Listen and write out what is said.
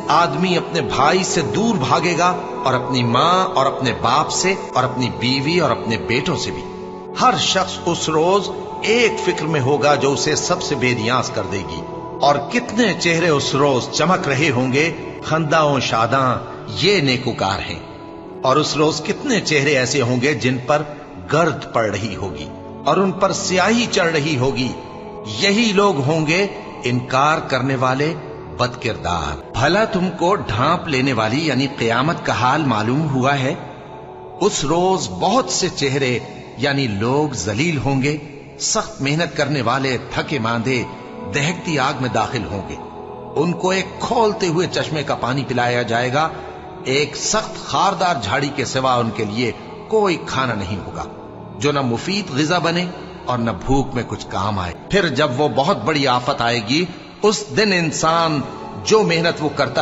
آدمی اپنے بھائی سے دور بھاگے گا اور اپنی ماں اور اپنے باپ سے اور اپنی بیوی اور اپنے بیٹوں سے بھی۔ ہر شخص اس روز ایک فکر میں ہوگا جو اسے سب سے بے نیاز کر دے گی۔ اور کتنے چہرے اس روز چمک رہے ہوں گے، خنداں و شاداں یہ نیکوکار ہیں۔ اور اس روز کتنے چہرے ایسے ہوں گے جن پر گرد پڑ رہی ہوگی اور ان پر سیاہی چڑھ رہی ہوگی، یہی لوگ ہوں گے انکار کرنے والے بد کردار۔ بھلا تم کو ڈھانپ لینے والی یعنی قیامت کا حال معلوم ہوا ہے؟ اس روز بہت سے چہرے یعنی لوگ ذلیل ہوں گے، سخت محنت کرنے والے تھکے ماندے دہکتی آگ میں داخل ہوں گے۔ ان کو ایک کھولتے ہوئے چشمے کا پانی پلایا جائے گا، ایک سخت خاردار جھاڑی کے سوا ان کے لیے کوئی کھانا نہیں ہوگا جو نہ مفید غذا بنے اور نہ بھوک میں کچھ کام آئے۔ پھر جب وہ بہت بڑی آفت آئے گی، اس دن انسان جو محنت وہ کرتا